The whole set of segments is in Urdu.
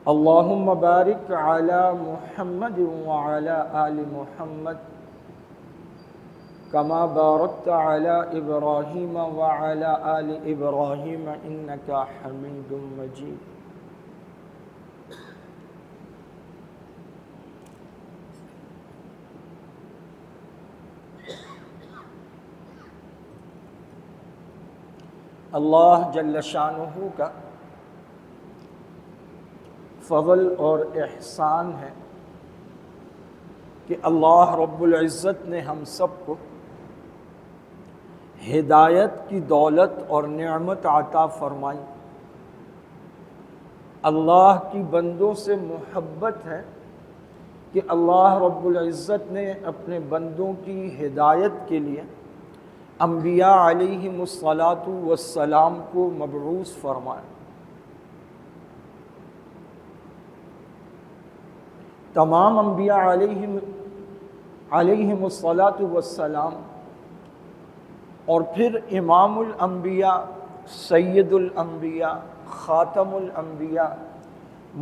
اللہم بارک علی محمد وعلی آل محمد کما بارکت علی ابراہیم وعلی آل ابراہیم انک حمید مجید۔ اللہ جل شانہ کا فضل اور احسان ہے کہ اللہ رب العزت نے ہم سب کو ہدایت کی دولت اور نعمت عطا فرمائی۔ اللہ کی بندوں سے محبت ہے کہ اللہ رب العزت نے اپنے بندوں کی ہدایت کے لیے انبیاء علیہم الصلاۃ والسلام کو مبعوث فرمایا۔ تمام انبیاء علیہم الصلاۃ والسلام اور پھر امام الانبیاء، سید الانبیاء، خاتم الانبیاء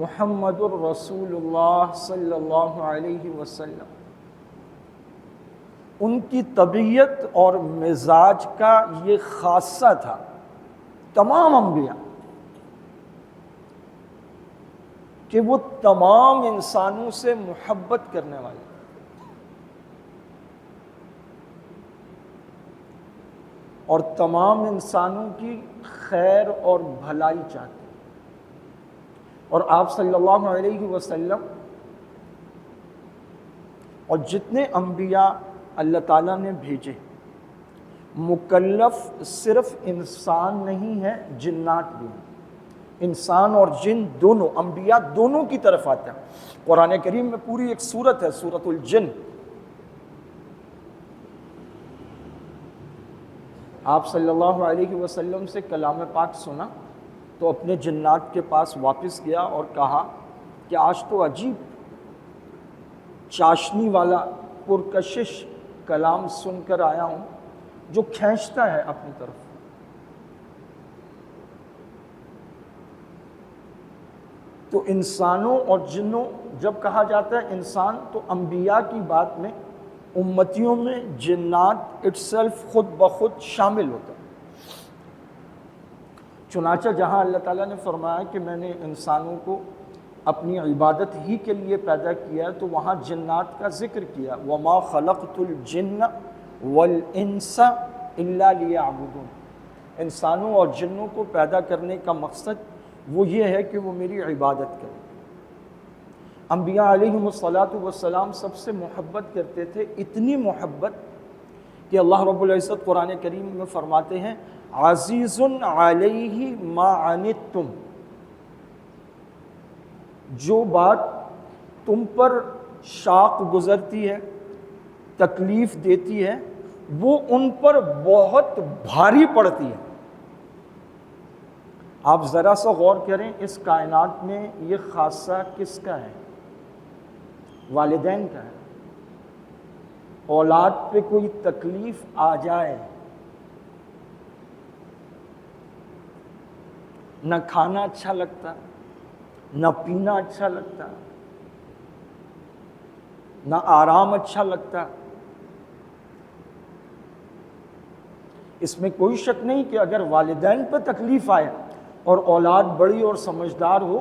محمد الرسول اللہ صلی اللہ علیہ وسلم، ان کی طبیعت اور مزاج کا یہ خاصہ تھا، تمام انبیاء، کہ وہ تمام انسانوں سے محبت کرنے والے، اور تمام انسانوں کی خیر اور بھلائی چاہتے ہیں۔ اور آپ صلی اللہ علیہ وسلم اور جتنے انبیاء اللہ تعالیٰ نے بھیجے، مکلف صرف انسان نہیں ہے، جنات بھی ہیں۔ انسان اور جن دونوں، انبیاء دونوں کی طرف آتے ہیں۔ قرآن کریم میں پوری ایک سورت ہے، سورۃ الجن۔ آپ صلی اللہ علیہ وسلم سے کلام پاک سنا تو اپنے جنات کے پاس واپس گیا اور کہا کہ آج تو عجیب چاشنی والا پرکشش کلام سن کر آیا ہوں جو کھینچتا ہے اپنی طرف۔ تو انسانوں اور جنوں جب کہا جاتا ہے انسان، تو انبیاء کی بات میں امتیوں میں جنات اٹسیلف خود بخود شامل ہوتا ہے۔ چنانچہ جہاں اللہ تعالیٰ نے فرمایا کہ میں نے انسانوں کو اپنی عبادت ہی کے لیے پیدا کیا ہے، تو وہاں جنات کا ذکر کیا، وَمَا خَلَقْتُ الْجِنَّ وَالْإِنسَ إِلَّا لِيَعْبُدُونَ۔ انسانوں اور جنوں کو پیدا کرنے کا مقصد وہ یہ ہے کہ وہ میری عبادت کریں۔ انبیاء علیہم الصلاۃ والسلام سب سے محبت کرتے تھے، اتنی محبت کہ اللہ رب العزت قرآن کریم میں فرماتے ہیں عزیز علیہ ما عنتم، جو بات تم پر شاق گزرتی ہے، تکلیف دیتی ہے، وہ ان پر بہت بھاری پڑتی ہے۔ آپ ذرا سا غور کریں، اس کائنات میں یہ خاصہ کس کا ہے؟ والدین کا ہے۔ اولاد پہ کوئی تکلیف آ جائے، نہ کھانا اچھا لگتا، نہ پینا اچھا لگتا، نہ آرام اچھا لگتا۔ اس میں کوئی شک نہیں کہ اگر والدین پہ تکلیف آئے اور اولاد بڑی اور سمجھدار ہو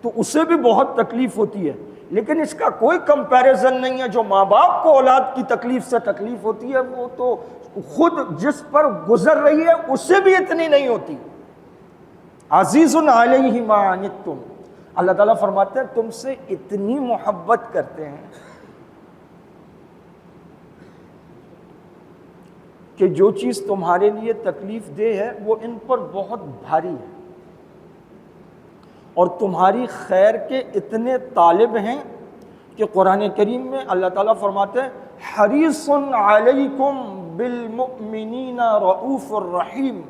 تو اسے بھی بہت تکلیف ہوتی ہے، لیکن اس کا کوئی کمپیریزن نہیں ہے۔ جو ماں باپ کو اولاد کی تکلیف سے تکلیف ہوتی ہے، وہ تو خود جس پر گزر رہی ہے اسے بھی اتنی نہیں ہوتی۔ عزیز علیہ ما عنتم، اللہ تعالیٰ فرماتے ہیں تم سے اتنی محبت کرتے ہیں کہ جو چیز تمہارے لیے تکلیف دہ ہے وہ ان پر بہت بھاری ہے، اور تمہاری خیر کے اتنے طالب ہیں کہ قرآن کریم میں اللہ تعالیٰ فرماتے ہیں حریص علیکم بالمؤمنین رؤوف الرحیم۔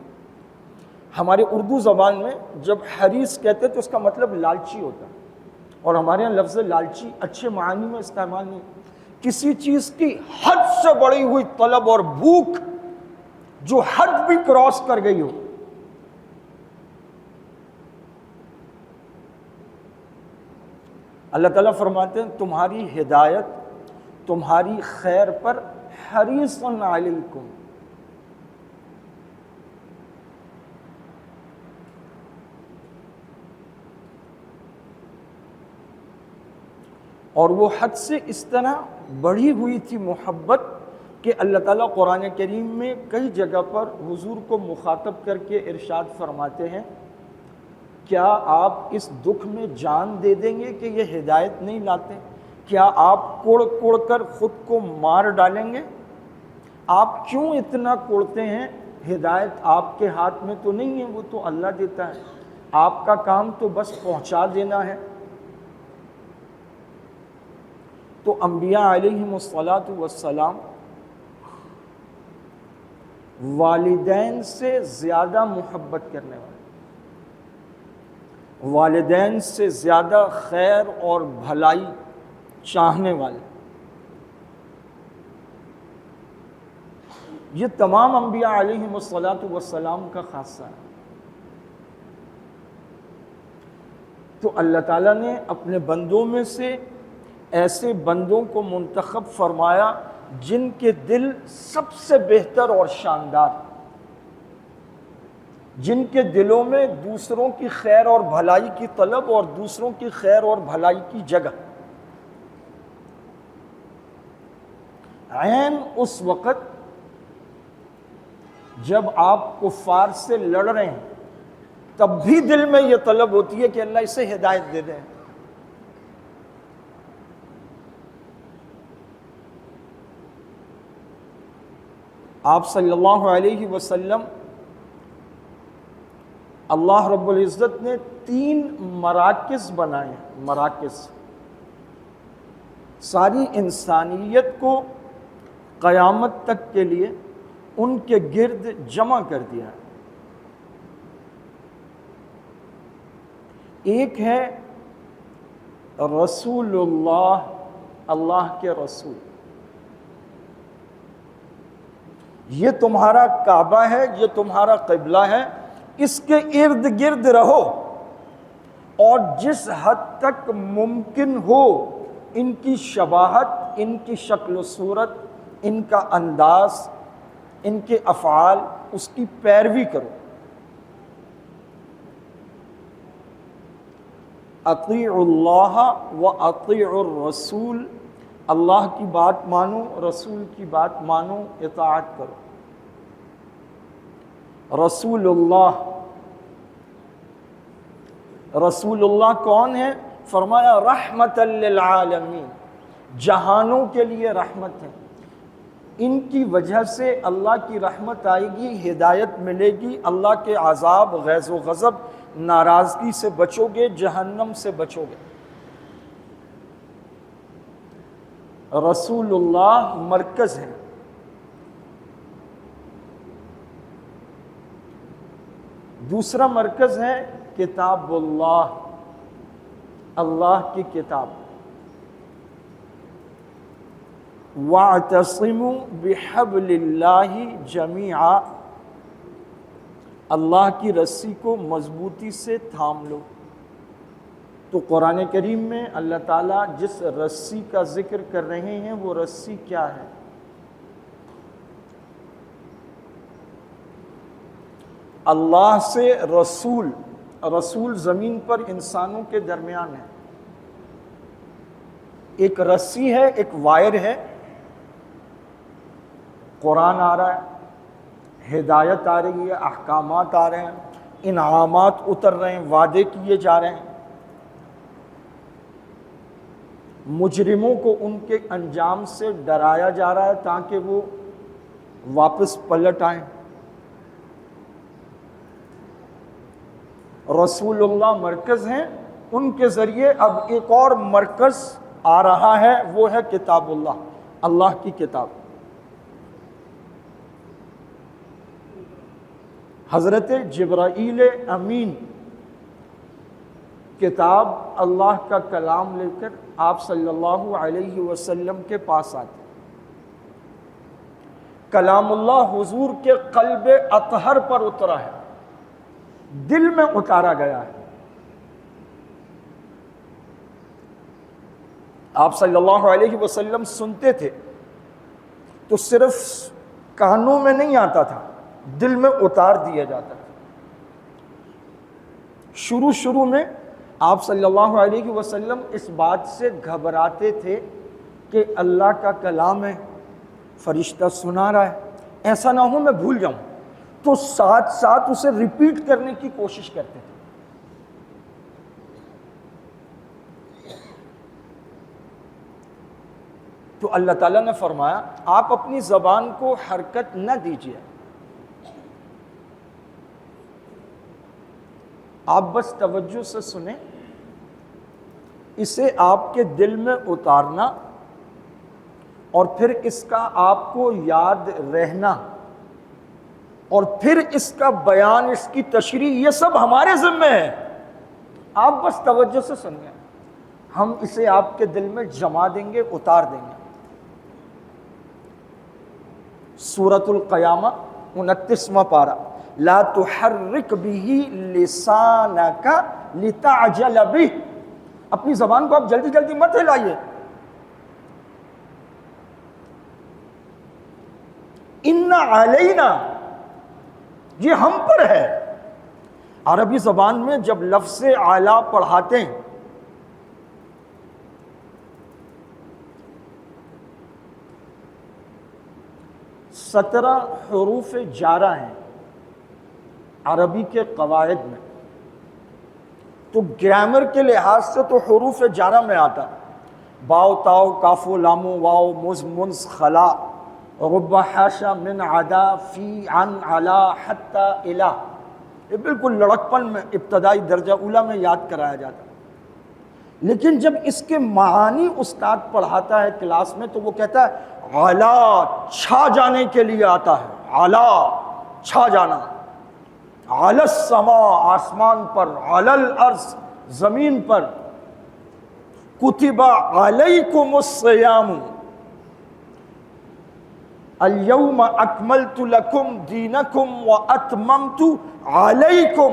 ہمارے اردو زبان میں جب حریص کہتے تو اس کا مطلب لالچی ہوتا ہے، اور ہمارے یہاں لفظ لالچی اچھے معنی میں استعمال نہیں، کسی چیز کی حد سے بڑھی ہوئی طلب اور بھوک جو حد بھی کراس کر گئی ہو۔ اللہ تعالیٰ فرماتے ہیں تمہاری ہدایت تمہاری خیر پر حریص علیکم، اور وہ حد سے اس طرح بڑھی ہوئی تھی محبت کہ اللہ تعالیٰ قرآن کریم میں کئی جگہ پر حضور کو مخاطب کر کے ارشاد فرماتے ہیں کیا آپ اس دکھ میں جان دے دیں گے کہ یہ ہدایت نہیں لاتے؟ کیا آپ کوڑ کوڑ کر خود کو مار ڈالیں گے؟ آپ کیوں اتنا کوڑتے ہیں؟ ہدایت آپ کے ہاتھ میں تو نہیں ہے، وہ تو اللہ دیتا ہے، آپ کا کام تو بس پہنچا دینا ہے۔ تو انبیاء علیہم السلام والدین سے زیادہ محبت کرنے والے، والدین سے زیادہ خیر اور بھلائی چاہنے والے، یہ تمام انبیاء علیہم السلام کا خاصہ ہے۔ تو اللہ تعالیٰ نے اپنے بندوں میں سے ایسے بندوں کو منتخب فرمایا جن کے دل سب سے بہتر اور شاندار، جن کے دلوں میں دوسروں کی خیر اور بھلائی کی طلب اور دوسروں کی خیر اور بھلائی کی جگہ۔ عین اس وقت جب آپ کفار سے لڑ رہے ہیں تب بھی دل میں یہ طلب ہوتی ہے کہ اللہ اسے ہدایت دے دیں۔ آپ صلی اللہ علیہ وسلم اللہ رب العزت نے 3 مراکز بنائے ہیں، مراکز ساری انسانیت کو قیامت تک کے لیے ان کے گرد جمع کر دیا ہے۔ ایک ہے رسول اللہ، اللہ کے رسول، یہ تمہارا کعبہ ہے، یہ تمہارا قبلہ ہے، اس کے ارد گرد رہو اور جس حد تک ممکن ہو ان کی شباہت، ان کی شکل و صورت، ان کا انداز، ان کے افعال، اس کی پیروی کرو۔ اطیعوا اللہ و اطیعوا الرسول، اللہ کی بات مانو، رسول کی بات مانو، اطاعت کرو۔ رسول اللہ، رسول اللہ کون ہے؟ فرمایا رحمت للعالمین، جہانوں کے لیے رحمت ہے۔ ان کی وجہ سے اللہ کی رحمت آئے گی، ہدایت ملے گی، اللہ کے عذاب، غیظ و غضب، ناراضگی سے بچو گے، جہنم سے بچو گے۔ رسول اللہ مرکز ہے۔ دوسرا مرکز ہے کتاب اللہ، اللہ کی کتاب۔ وَاعْتَصِمُوا بِحَبْلِ اللَّهِ جَمِيعًا، اللہ کی رسی کو مضبوطی سے تھام لو۔ تو قرآن کریم میں اللہ تعالیٰ جس رسی کا ذکر کر رہے ہیں وہ رسی کیا ہے؟ اللہ سے رسول، رسول زمین پر انسانوں کے درمیان ہے، ایک رسی ہے، ایک وائر ہے، قرآن آ رہا ہے، ہدایت آ رہی ہے، احکامات آ رہے ہیں، انعامات اتر رہے ہیں، وعدے کیے جا رہے ہیں، مجرموں کو ان کے انجام سے ڈرایا جا رہا ہے تاکہ وہ واپس پلٹ آئیں۔ رسول اللہ مرکز ہیں، ان کے ذریعے اب ایک اور مرکز آ رہا ہے، وہ ہے کتاب اللہ، اللہ کی کتاب۔ حضرت جبرائیل امین کتاب اللہ کا کلام لے کر آپ صلی اللہ علیہ وسلم کے پاس آتے۔ کلام اللہ حضور کے قلب اطہر پر اترا ہے، دل میں اتارا گیا ہے۔ آپ صلی اللہ علیہ وسلم سنتے تھے تو صرف کانوں میں نہیں آتا تھا، دل میں اتار دیا جاتا تھا۔ شروع میں آپ صلی اللہ علیہ وسلم اس بات سے گھبراتے تھے کہ اللہ کا کلام ہے، فرشتہ سنا رہا ہے، ایسا نہ ہو میں بھول جاؤں، تو ساتھ ساتھ اسے ریپیٹ کرنے کی کوشش کرتے تھے۔ تو اللہ تعالیٰ نے فرمایا آپ اپنی زبان کو حرکت نہ دیجیے، آپ بس توجہ سے سنیں، اسے آپ کے دل میں اتارنا اور پھر اس کا آپ کو یاد رہنا اور پھر اس کا بیان، اس کی تشریح، یہ سب ہمارے ذمہ ہے۔ آپ بس توجہ سے سنیں، ہم اسے آپ کے دل میں جما دیں گے، اتار دیں گے۔ سورۃ القیامہ 29واں پارہ، لا تحرک بہ لسانک لتعجل بہ، اپنی زبان کو آپ جلدی جلدی مت ہلائیے۔ ان علینا، یہ ہم پر ہے۔ عربی زبان میں جب لفظ اعلیٰ پڑھاتے ہیں سترہ حروف جارہ ہیں عربی کے قواعد میں، تو گرامر کے لحاظ سے تو حروف جارہ میں آتا ہے، باؤ تاؤ کاف و لام و واؤ مز منز خلا رب حاشا من عدا فی عن علا حتی الہ، یہ بالکل لڑکپن میں ابتدائی درجہ اولا میں یاد کرایا جاتا ہے۔ لیکن جب اس کے معانی استاد پڑھاتا ہے کلاس میں تو وہ کہتا ہے علا، چھا جانے کے لیے آتا ہے، علا چھا جانا، علی السماء آسمان پر، علی الارض زمین پر، کتب علیکم الصیام الیوم اکملت لکم دینکم واتممت علیکم،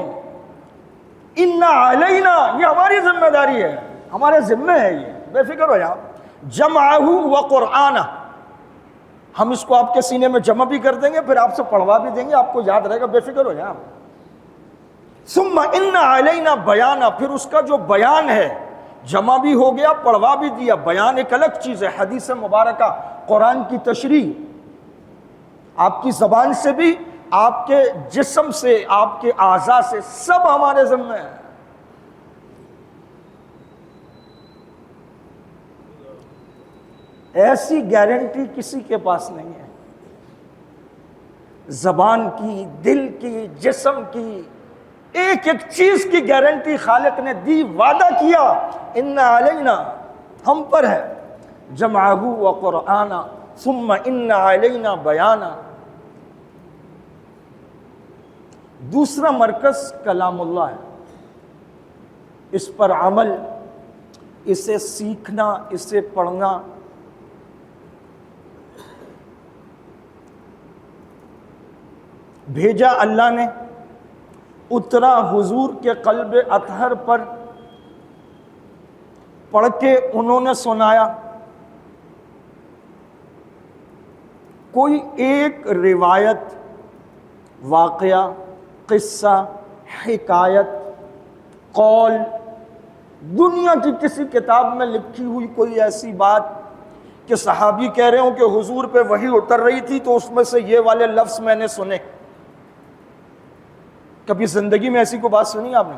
ان علینا، یہ ہماری ذمہ داری ہے، ہمارے ذمہ ہے، یہ بے فکر ہو جاؤ۔ جمعہ وقرآنہ، ہم اس کو آپ کے سینے میں جمع بھی کر دیں گے، پھر آپ سے پڑھوا بھی دیں گے، آپ کو یاد رہے گا، بے فکر ہو جاؤ۔ ثم ان علینا بیانہ، پھر اس کا جو بیان ہے، جمع بھی ہو گیا، پڑھوا بھی دیا، بیان ایک الگ چیز ہے، حدیث مبارکہ، قرآن کی تشریح، آپ کی زبان سے بھی، آپ کے جسم سے، آپ کے اعضاء سے، سب ہمارے ذمہ ہے۔ ایسی گارنٹی کسی کے پاس نہیں ہے، زبان کی، دل کی، جسم کی، ایک ایک چیز کی گارنٹی خالق نے دی، وعدہ کیا، ان علینا، ہم پر ہے، جمعہ وقرآنہ ثم ان علینا بیانہ۔ دوسرا مرکز کلام اللہ ہے، اس پر عمل، اسے سیکھنا، اسے پڑھنا۔ بھیجا اللہ نے، اترا حضور کے قلب اطہر پر، پڑھ کے انہوں نے سنایا۔ کوئی ایک روایت، واقعہ، قصہ، حکایت، قول، دنیا کی کسی کتاب میں لکھی ہوئی کوئی ایسی بات کہ صحابی کہہ رہے ہوں کہ حضور پہ وحی اتر رہی تھی تو اس میں سے یہ والے لفظ میں نے سنے، کبھی زندگی میں ایسی کوئی بات سنی آپ نے؟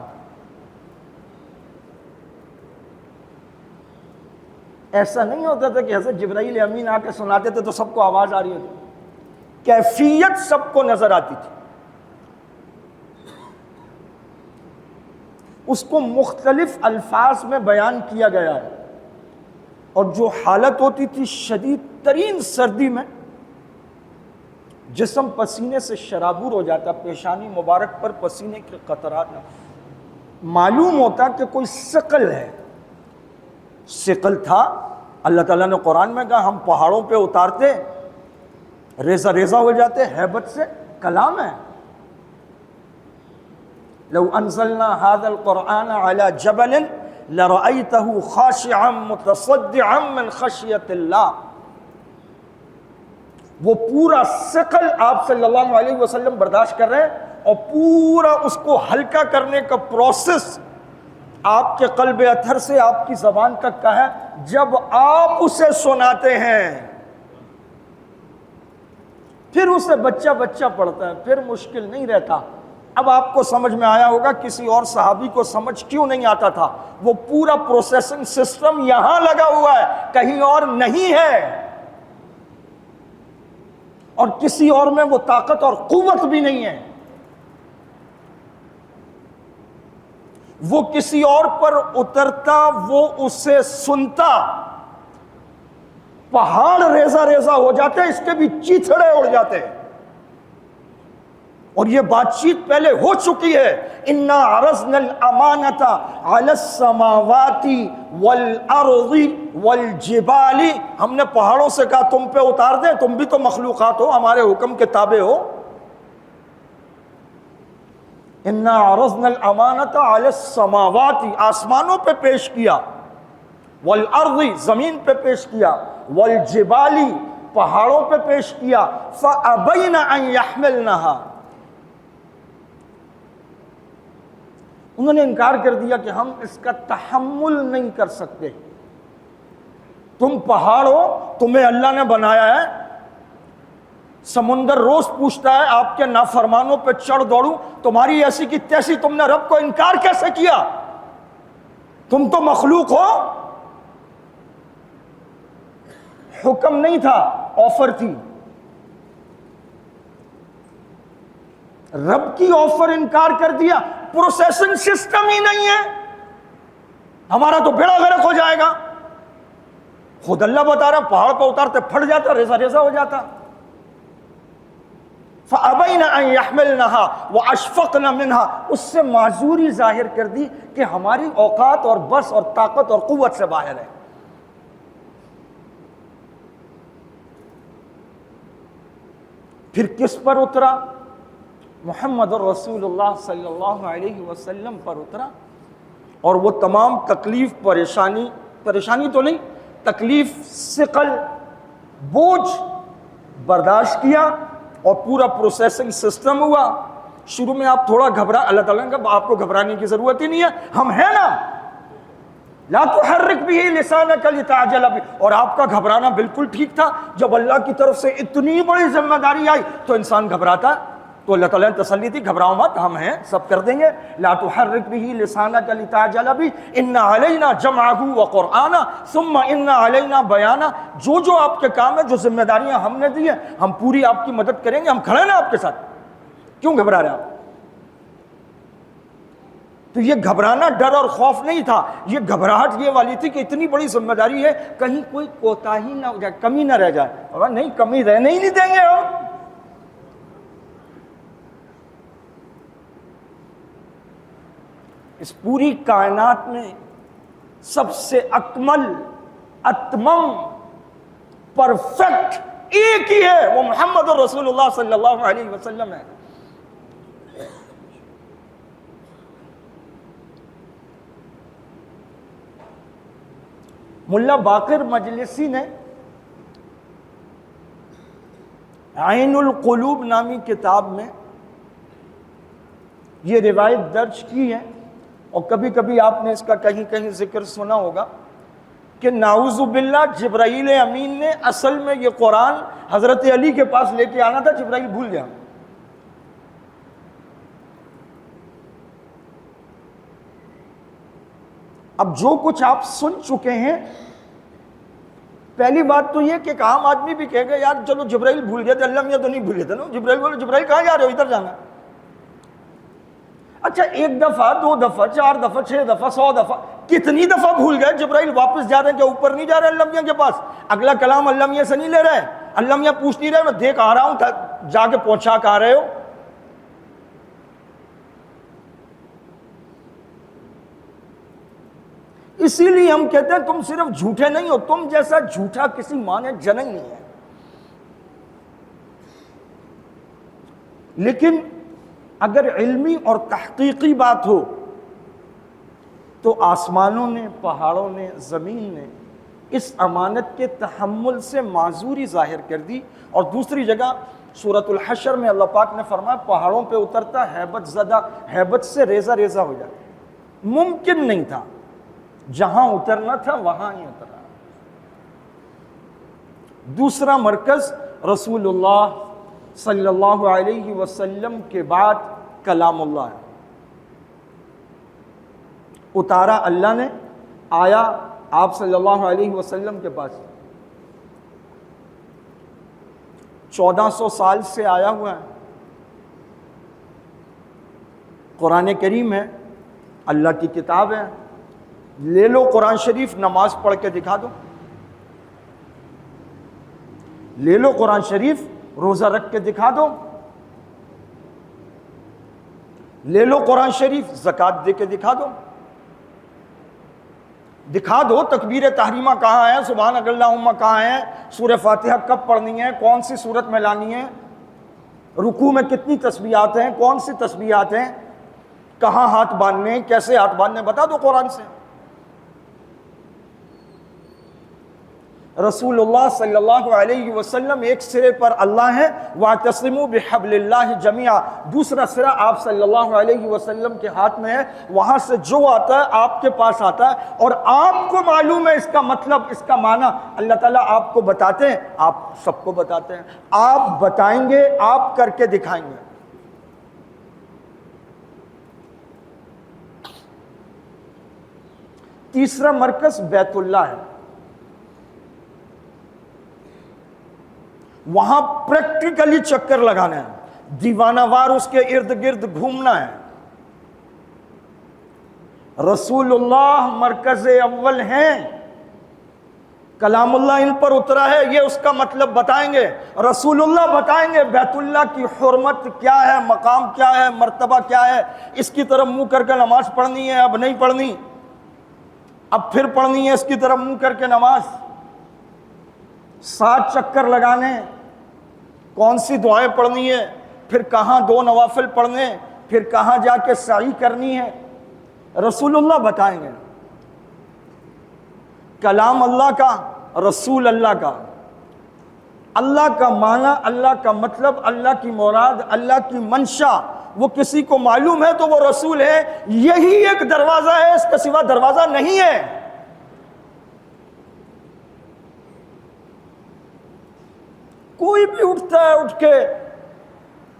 ایسا نہیں ہوتا تھا کہ حضرت جبرائیل امین آ کے سناتے تھے تو سب کو آواز آ رہی ہوتی، کیفیت سب کو نظر آتی تھی، اس کو مختلف الفاظ میں بیان کیا گیا ہے۔ اور جو حالت ہوتی تھی شدید ترین سردی میں، جسم پسینے سے شرابور ہو جاتا، پیشانی مبارک پر پسینے کے قطرات، معلوم ہوتا کہ کوئی ثقل ہے، ثقل تھا۔ اللہ تعالیٰ نے قرآن میں کہا ہم پہاڑوں پہ اتارتے، ریزہ ریزہ ہو جاتے، ہیبت سے، کلام ہے۔ لو انزلنا هذا القرآن على جبل لَرَأَيْتَهُ خَاشِعًا مُتَصَدِّعًا مِّنْ خَشْيَةِ اللَّهِ. وہ پورا ثقل آپ صلی اللہ علیہ وسلم برداشت کر رہے ہیں، اور پورا اس کو ہلکا کرنے کا پروسیس آپ کے قلب اطہر سے آپ کی زبان تک کا ہے جب آپ اسے سناتے ہیں. پھر اسے بچہ بچہ پڑھتا ہے، پھر مشکل نہیں رہتا. اب آپ کو سمجھ میں آیا ہوگا کسی اور صحابی کو سمجھ کیوں نہیں آتا تھا. وہ پورا پروسیسنگ سسٹم یہاں لگا ہوا ہے، کہیں اور نہیں ہے، اور کسی اور میں وہ طاقت اور قوت بھی نہیں ہے. وہ کسی اور پر اترتا، وہ اسے سنتا، پہاڑ ریزہ ریزہ ہو جاتے، اس کے بھی چیتھڑے اڑ جاتے. اور یہ بات چیت پہلے ہو چکی ہے. اِنَّا عَرَضْنَا الْأَمَانَةَ عَلَى السَّمَاوَاتِ وَالْأَرْضِ وَالْجِبَالِ. ہم نے پہاڑوں سے کہا تم پہ اتار دیں، تم بھی تو مخلوقات ہو، ہمارے حکم کے تابع ہو. اِنَّا عَرَضْنَا الْأَمَانَةَ عَلَى السَّمَاوَاتِ، آسمانوں پہ پیش کیا، وَالْأَرْضِ زمین پہ پیش کیا، وَالْجِبَالِ پہاڑوں پہ پیش کیا. فَأَبَيْنَ أَن يَحْمِلْنَهَا، انہوں نے انکار کر دیا کہ ہم اس کا تحمل نہیں کر سکتے. تم پہاڑ ہو، تمہیں اللہ نے بنایا ہے. سمندر روز پوچھتا ہے آپ کے نافرمانوں پہ چڑھ دوڑوں، تمہاری ایسی کی تیسی، تم نے رب کو انکار کیسے کیا؟ تم تو مخلوق ہو. حکم نہیں تھا، آفر تھی. رب کی آفر انکار کر دیا. پروسیسنگ سسٹم ہی نہیں ہے، ہمارا تو بیڑا غرق ہو جائے گا. خود اللہ بتا رہا پہاڑ پہ اتارتے پھٹ جاتا، ریزہ ریزہ ہو جاتا. فَأَبَيْنَ أَن يَحْمِلْنَهَا وَأَشْفَقْنَ مِنْهَا، اس سے معذوری ظاہر کر دی کہ ہماری اوقات اور بس اور طاقت اور قوت سے باہر ہے. پھر کس پر اترا؟ محمد الرسول اللہ صلی اللہ علیہ وسلم پر اترا، اور وہ تمام تکلیف، پریشانی تو نہیں، تکلیف، ثقل، بوجھ برداشت کیا، اور پورا پروسیسنگ سسٹم ہوا. شروع میں آپ تھوڑا اللہ تعالیٰ نے کہا آپ کو گھبرانے کی ضرورت ہی نہیں ہے، ہم ہیں نا. لا تحرک به لسانک لتعجل به، اور آپ کا گھبرانا بالکل ٹھیک تھا. جب اللہ کی طرف سے اتنی بڑی ذمہ داری آئی تو انسان گھبراتا، تو اللہ تعالیٰ نے تسلی دی گھبراؤ مت، ہم ہیں، سب کر دیں گے. لا تحرک به لسانک لتعجل به ان علینا جمعہ وقرآنہ ثم ان علینا بیانہ. جو آپ کے کام ہے، جو ذمہ داریاں ہم نے دی ہیں، ہم پوری آپ کی مدد کریں گے، ہم کھڑے ہیں آپ کے ساتھ. کیوں گھبرا رہے آپ؟ تو یہ گھبرانا ڈر اور خوف نہیں تھا، یہ گھبراہٹ یہ والی تھی کہ اتنی بڑی ذمہ داری ہے، کہیں کوئی کوتاہی نہ ہو جائے، کمی نہ رہ جائے. اور نہیں، کمی رہنے ہی نہیں دیں گے ہم. اس پوری کائنات میں سب سے اکمل، اتمم، پرفیکٹ ایک ہی ہے، وہ محمد رسول اللہ صلی اللہ علیہ وسلم ہے. ملا باقر مجلسی نے عین القلوب نامی کتاب میں یہ روایت درج کی ہے، اور کبھی کبھی آپ نے اس کا کہیں کہیں ذکر سنا ہوگا کہ نعوذ باللہ جبرائیل امین نے اصل میں یہ قرآن حضرت علی کے پاس لے کے آنا تھا، جبرائیل بھول گیا. اب جو کچھ آپ سن چکے ہیں، پہلی بات تو یہ کہ ایک عام آدمی بھی کہے گا یار چلو جبرائیل بھول گئے تھے، اللہ میاں تو نہیں بھولے تھے نا. جبرائیل بولے جبرائیل کہاں جا رہے ہو، ادھر جانا. اچھا 1 دفعہ 2 دفعہ 4 دفعہ 6 دفعہ 100 دفعہ کتنی دفعہ بھول گئے؟ جبرائیل واپس جا رہے ہیں کہ اوپر نہیں جا رہے اللہ میاں کے پاس؟ اگلا کلام اللہ میاں سے نہیں لے رہے، اللہ میاں پوچھ نہیں رہے میں دیکھ آ رہا ہوں، جا کے پہنچا کے آ رہے ہو. اسی لیے ہم کہتے ہیں تم صرف جھوٹے نہیں ہو، تم جیسا جھوٹا کسی ماں نے جنا ہی نہیں ہے. لیکن اگر علمی اور تحقیقی بات ہو تو آسمانوں نے، پہاڑوں نے، زمین نے اس امانت کے تحمل سے معذوری ظاہر کر دی. اور دوسری جگہ سورۃ الحشر میں اللہ پاک نے فرمایا پہاڑوں پہ اترتا ہیبت زدہ، ہیبت سے ریزہ ریزہ ہو جاتا. ممکن نہیں تھا، جہاں اترنا تھا وہاں ہی اترا. دوسرا مرکز رسول اللہ صلی اللہ علیہ وسلم کے بعد کلام اللہ ہے. اتارا اللہ نے، آیا آپ صلی اللہ علیہ وسلم کے پاس. 1400 سال سے آیا ہوا ہے. قرآن کریم ہے، اللہ کی کتاب ہے. لے لو قرآن شریف، نماز پڑھ کے دکھا دو. لے لو قرآن شریف، روزہ رکھ کے دکھا دو. لے لو قرآن شریف، زکوٰۃ دے کے دکھا دو. دکھا دو تکبیر تحریمہ کہاں ہے، سبحان اللہم کہاں ہے، سورہ فاتحہ کب پڑھنی ہے، کون سی صورت میں لانی ہے، رکوع میں کتنی تسبیحات ہیں، کون سی تسبیحات ہیں، کہاں ہاتھ باندھنے، کیسے ہاتھ باندھنے، بتا دو قرآن سے. رسول اللہ صلی اللہ علیہ وسلم ایک سرے پر اللہ ہے، وَاعْتَصِمُوا بِحَبْلِ اللَّهِ جَمِيعًا، دوسرا سرا آپ صلی اللہ علیہ وسلم کے ہاتھ میں ہے. وہاں سے جو آتا ہے آپ کے پاس آتا ہے، اور آپ کو معلوم ہے اس کا مطلب، اس کا معنی. اللہ تعالیٰ آپ کو بتاتے ہیں، آپ سب کو بتاتے ہیں. آپ بتائیں گے، آپ کر کے دکھائیں گے. تیسرا مرکز بیت اللہ ہے. وہاں پریکٹیکلی چکر لگانا ہے، دیوانہ وار اس کے ارد گرد گھومنا ہے. رسول اللہ مرکز اول ہیں، کلام اللہ ان پر اترا ہے، یہ اس کا مطلب بتائیں گے. رسول اللہ بتائیں گے بیت اللہ کی حرمت کیا ہے، مقام کیا ہے، مرتبہ کیا ہے. اس کی طرف منہ کر کے نماز پڑھنی ہے، اب نہیں پڑھنی، اب پھر پڑھنی ہے اس کی طرف منہ کر کے نماز. 7 چکر لگانے، کون سی دعائیں پڑھنی ہے، پھر کہاں 2 نوافل پڑھنے، پھر کہاں جا کے سعی کرنی ہے، رسول اللہ بتائیں گے. کلام اللہ کا، رسول اللہ کا، اللہ کا معنی، اللہ کا مطلب، اللہ کی مراد، اللہ کی منشا وہ کسی کو معلوم ہے تو وہ رسول ہے. یہی ایک دروازہ ہے، اس کا سوا دروازہ نہیں ہے. کوئی بھی اٹھتا ہے اٹھ کے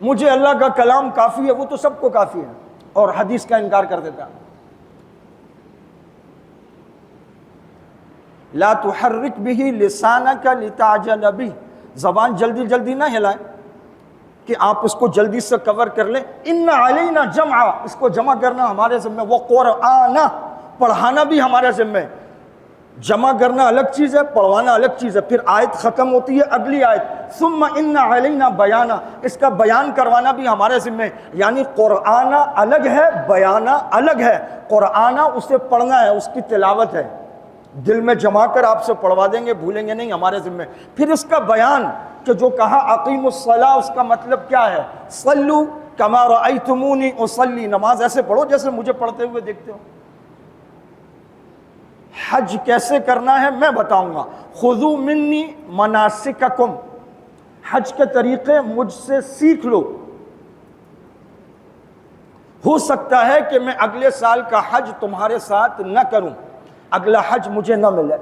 مجھے اللہ کا کلام کافی ہے، وہ تو سب کو کافی ہے، اور حدیث کا انکار کر دیتا. لا تحرک به لسانک لتعجل به، زبان جلدی جلدی نہ ہلائیں کہ آپ اس کو جلدی سے کور کر لیں. ان علینا جمع، اس کو جمع کرنا ہمارے ذمہ، وہ قرآن پڑھانا بھی ہمارے ذمہ. جمع کرنا الگ چیز ہے، پڑھوانا الگ چیز ہے. پھر آیت ختم ہوتی ہے، اگلی آیت ثم ان علینا بیانا، اس کا بیان کروانا بھی ہمارے ذمہ. یعنی قرآن الگ ہے، بیانہ الگ ہے. قرآن اسے پڑھنا ہے، اس کی تلاوت ہے، دل میں جما کر آپ سے پڑھوا دیں گے، بھولیں گے نہیں، ہمارے ذمہ. پھر اس کا بیان کہ جو کہا اقیموا الصلاۃ، اس کا مطلب کیا ہے، صلوا کما رأیتمونی اصلی، نماز ایسے پڑھو جیسے مجھے پڑھتے ہوئے دیکھتے ہو. حج کیسے کرنا ہے میں بتاؤں گا. خذوا منی مناسککم، حج کے طریقے مجھ سے سیکھ لو. ہو سکتا ہے کہ میں اگلے سال کا حج تمہارے ساتھ نہ کروں، اگلا حج مجھے نہ ملے.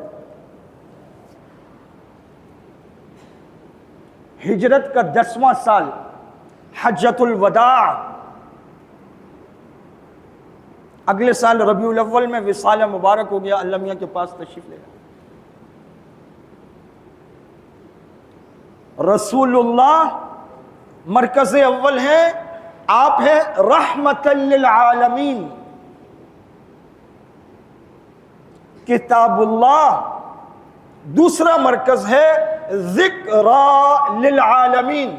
ہجرت کا 10واں سال، حجۃ الوداع، اگلے سال ربیع الاول میں وصال مبارک ہو گیا، اللہ میاں کے پاس تشریف لے گئے. رسول اللہ مرکز اول ہیں، آپ ہیں رحمت للعالمین. کتاب اللہ دوسرا مرکز ہے، ذکرى للعالمین،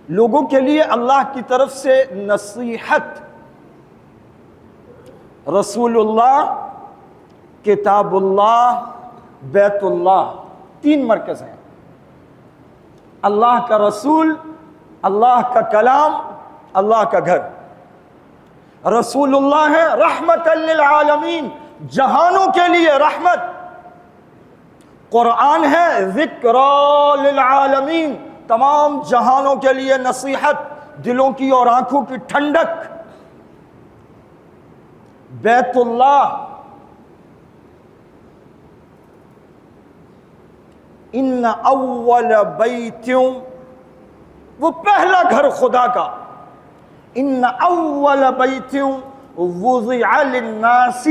لوگوں کے لیے اللہ کی طرف سے نصیحت. رسول اللہ، کتاب اللہ، بیت اللہ، 3 مرکز ہیں. اللہ کا رسول، اللہ کا کلام، اللہ کا گھر. رسول اللہ ہے رحمت للعالمین، جہانوں کے لیے رحمت. قرآن ہے ذکری للعالمین، تمام جہانوں کے لیے نصیحت، دلوں کی اور آنکھوں کی ٹھنڈک. بیت اللہ ان اول بیت، وہ پہلا گھر خدا کا، ان اول بیت وضع للناس،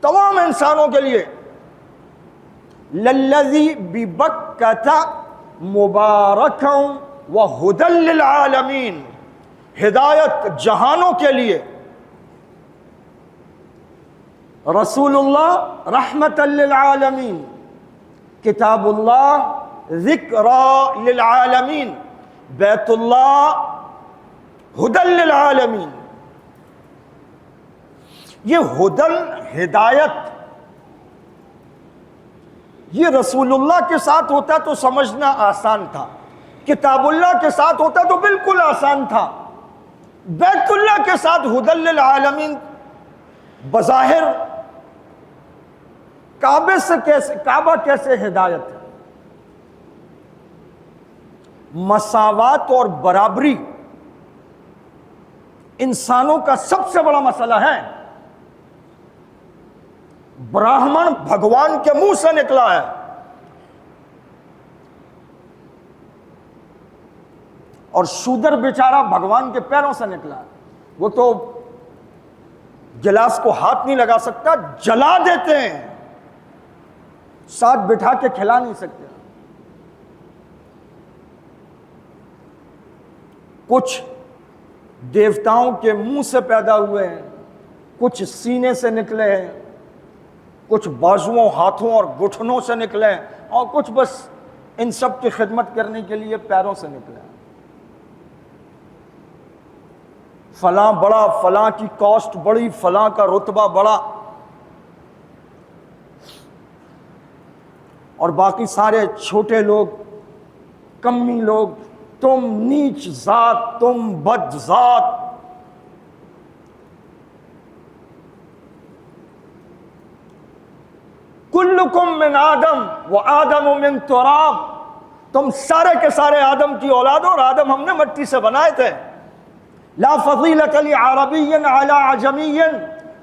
تمام انسانوں کے لیے، للذی ببکۃ مبارکا وہدی للعالمین، ہدایت جہانوں کے لیے. رسول اللہ رحمت للعالمین، کتاب اللہ ذکری للعالمین، بیت اللہ ہدی للعالمین. یہ ہدن، ہدایت، یہ رسول اللہ کے ساتھ ہوتا تو سمجھنا آسان تھا، کتاب اللہ کے ساتھ ہوتا تو بالکل آسان تھا. بیت اللہ کے ساتھ ہدی للعالمین، بظاہر کعبہ کیسے ہدایت ہے؟ مساوات اور برابری انسانوں کا سب سے بڑا مسئلہ ہے. براہمن بھگوان کے منہ سے نکلا ہے، اور شودر بیچارہ بھگوان کے پیروں سے نکلا ہے. وہ تو گلاس کو ہاتھ نہیں لگا سکتا، جلا دیتے ہیں، ساتھ بٹھا کے کھلا نہیں سکتے. کچھ دیوتاؤں کے منہ سے پیدا ہوئے ہیں، کچھ سینے سے نکلے ہیں، کچھ بازوؤں، ہاتھوں اور گھٹنوں سے نکلے ہیں، اور کچھ بس ان سب کی خدمت کرنے کے لیے پیروں سے نکلے ہیں. فلاں بڑا، فلاں کی کاسٹ بڑی، فلاں کا رتبہ بڑا، اور باقی سارے چھوٹے لوگ، کمی لوگ. تم نیچ ذات، تم بد ذات. کلکم من آدم وآدم من تراب، تم سارے کے سارے آدم کی اولاد ہو، اور آدم ہم نے مٹی سے بنائے تھے. لا فضیلۃ لعربی علی عجمی،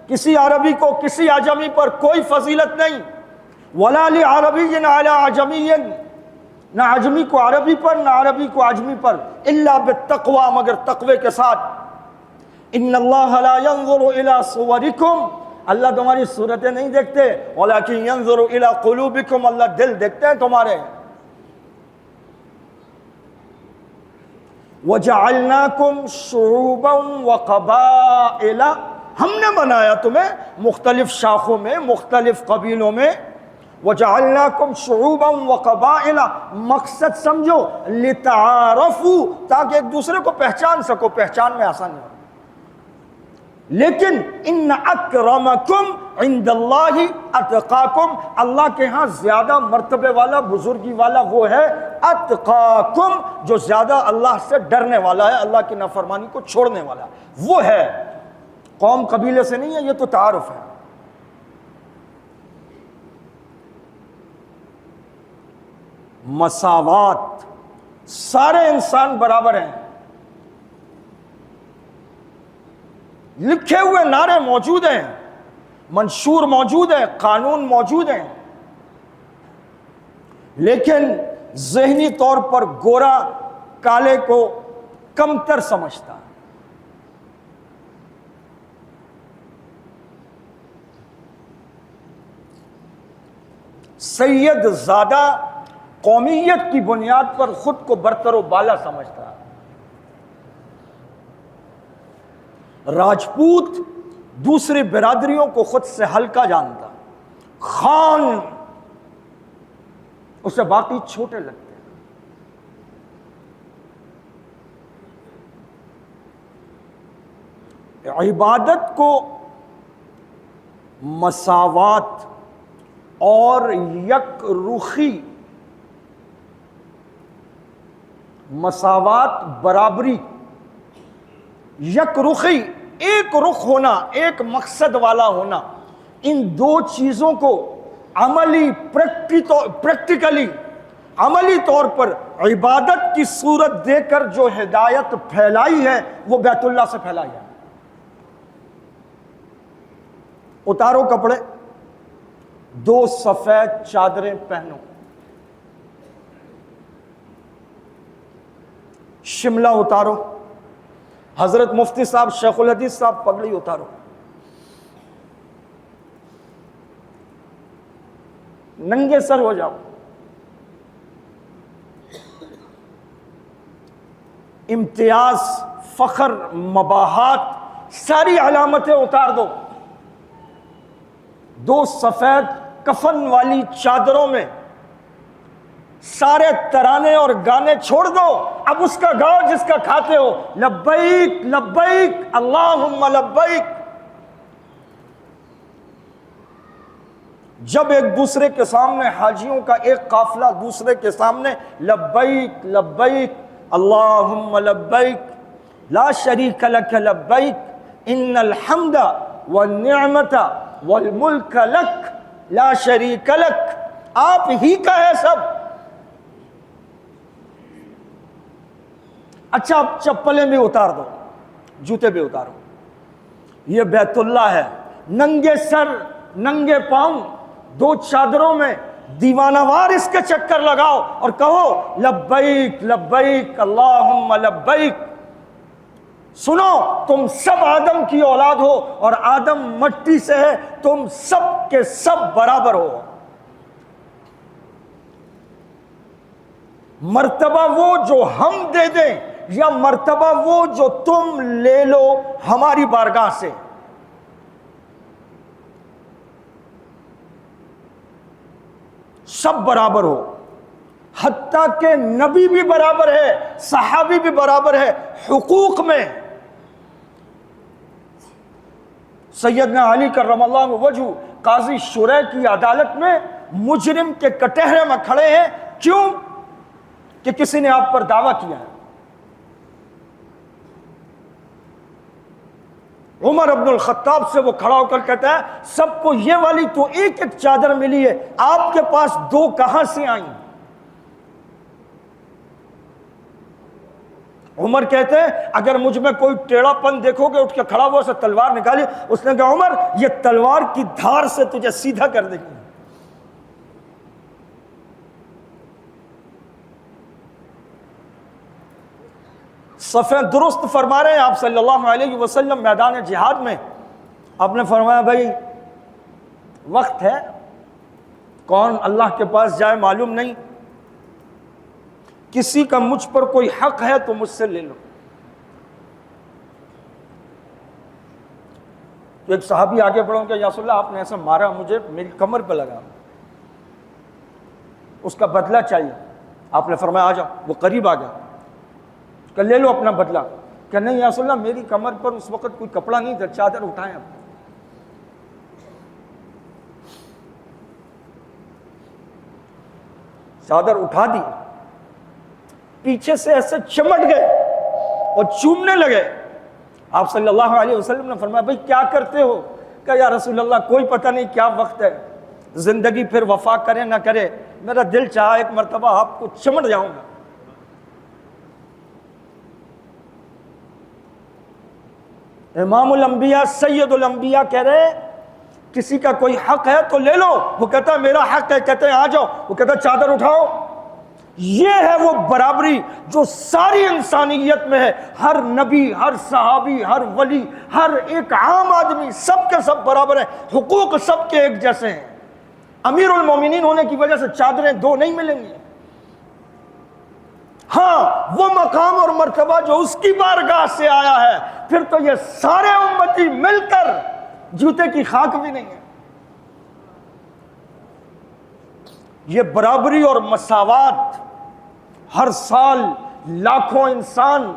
کسی عربی کو کسی عجمی پر کوئی فضیلت نہیں. ولا لعربی علی عجمی، نہ عجمی کو عربی پر، نہ عربی کو عجمی پر، الا بالتقوی، مگر تقوی کے ساتھ. ان اللہ لا ينظر الى صورکم، اللہ تمہاری صورتیں نہیں دیکھتے، ولکن ينظر الى قلوبکم، اللہ دل دیکھتے ہیں تمہارے. وجعلناکم شعوبا وقبائل، ہم نے بنایا تمہیں مختلف شاخوں میں، مختلف قبیلوں میں. وجعلناکم شعوبا وقبائل، مقصد سمجھو، لتعارفوا، تاکہ ایک دوسرے کو پہچان سکو، پہچان میں آسانی ہو. لیکن ان اکرمکم عند اللہ اتقاکم، اللہ کے ہاں زیادہ مرتبے والا، بزرگی والا وہ ہے اتقاکم، جو زیادہ اللہ سے ڈرنے والا ہے، اللہ کی نافرمانی کو چھوڑنے والا وہ ہے. قوم قبیلے سے نہیں ہے، یہ تو تعارف ہے. مساوات، سارے انسان برابر ہیں، لکھے ہوئے نعرے موجود ہیں، منشور موجود ہیں، قانون موجود ہیں، لیکن ذہنی طور پر گورا کالے کو کمتر سمجھتا. سید زادہ قومیت کی بنیاد پر خود کو برتر و بالا سمجھتا. راجپوت دوسری برادریوں کو خود سے ہلکا جانتا. خان اسے باقی چھوٹے لگتے. عبادت کو مساوات اور یک رخی، مساوات، برابری، یک رخی، ایک رخ ہونا، ایک مقصد والا ہونا، ان دو چیزوں کو عملی پریکٹیکلی عملی طور پر عبادت کی صورت دے کر جو ہدایت پھیلائی ہے وہ بیت اللہ سے پھیلائی ہے۔ اتارو کپڑے، 2 سفید چادریں پہنو، شملہ اتارو، حضرت مفتی صاحب شیخ الحدیث صاحب پگڑی اتارو، ننگے سر ہو جاؤ، امتیاز، فخر، مباحات، ساری علامتیں اتار دو، 2 سفید کفن والی چادروں میں سارے ترانے اور گانے چھوڑ دو، اب اس کا گاؤ جس کا کھاتے ہو، لبیک لبیک اللہم لبیک۔ جب ایک دوسرے کے سامنے حاجیوں کا ایک قافلہ دوسرے کے سامنے لبیک لبیک اللہم لبیک لا شریک لک لبیک ان الحمد والنعمت والملک لک لا شریک لک، آپ ہی کا ہے سب۔ اچھا اب چپلیں بھی اتار دو، جوتے بھی اتارو، یہ بیت اللہ ہے، ننگے سر ننگے پاؤں 2 چادروں میں دیوانہ وار اس کے چکر لگاؤ اور کہو لبیک لبیک اللہم لبیک۔ سنو، تم سب آدم کی اولاد ہو اور آدم مٹی سے ہے، تم سب کے سب برابر ہو۔ مرتبہ وہ جو ہم دے دیں یا مرتبہ وہ جو تم لے لو ہماری بارگاہ سے، سب برابر ہو، حتیٰ کہ نبی بھی برابر ہے، صحابی بھی برابر ہے حقوق میں۔ سیدنا علی کرم اللہ وجہ قاضی شرح کی عدالت میں مجرم کے کٹہرے میں کھڑے ہیں، کیوں کہ کسی نے آپ پر دعویٰ کیا ہے۔ عمر ابن الخطاب سے وہ کھڑا ہو کر کہتا ہے سب کو یہ والی تو ایک ایک چادر ملی ہے، آپ کے پاس 2 کہاں سے آئیں؟ عمر کہتے ہیں اگر مجھ میں کوئی ٹیڑھا پن دیکھو گے، اٹھ کے کھڑا ہوا سے تلوار نکالی۔ اس نے کہا عمر یہ تلوار کی دھار سے تجھے سیدھا کر دے گی۔ صفیں درست فرما رہے ہیں آپ صلی اللہ علیہ وسلم میدان جہاد میں۔ آپ نے فرمایا بھائی وقت ہے، کون اللہ کے پاس جائے معلوم نہیں، کسی کا مجھ پر کوئی حق ہے تو مجھ سے لے لو۔ تو ایک صحابی آگے بڑھوں کہ یا رسول اللہ آپ نے ایسا مارا مجھے، میری کمر پہ لگا، اس کا بدلہ چاہیے۔ آپ نے فرمایا آ جاؤ، وہ قریب آ گیا کہ لے لو اپنا بدلہ۔ کہ نہیں یا رسول اللہ میری کمر پر اس وقت کوئی کپڑا نہیں تھا، چادر اٹھائیں آپ۔ چادر اٹھا دی، پیچھے سے ایسے چمٹ گئے اور چومنے لگے۔ آپ صلی اللہ علیہ وسلم نے فرمایا بھائی کیا کرتے ہو؟ کہ یا رسول اللہ کوئی پتہ نہیں کیا وقت ہے، زندگی پھر وفا کرے نہ کرے، میرا دل چاہا ایک مرتبہ آپ کو چمٹ جاؤں گا۔ امام الانبیاء سید الانبیاء کہہ رہے کسی کا کوئی حق ہے تو لے لو۔ وہ کہتا ہے میرا حق ہے، کہتے ہیں آ جاؤ، وہ کہتا ہے چادر اٹھاؤ۔ یہ ہے وہ برابری جو ساری انسانیت میں ہے۔ ہر نبی، ہر صحابی، ہر ولی، ہر ایک عام آدمی، سب کے سب برابر ہیں، حقوق سب کے ایک جیسے ہیں۔ امیر المومنین ہونے کی وجہ سے چادریں 2 نہیں ملیں گی۔ ہاں وہ مقام اور مرتبہ جو اس کی بارگاہ سے آیا ہے، پھر تو یہ سارے امتی مل کر جوتے کی خاک بھی نہیں ہے۔ یہ برابری اور مساوات، ہر سال لاکھوں انسان،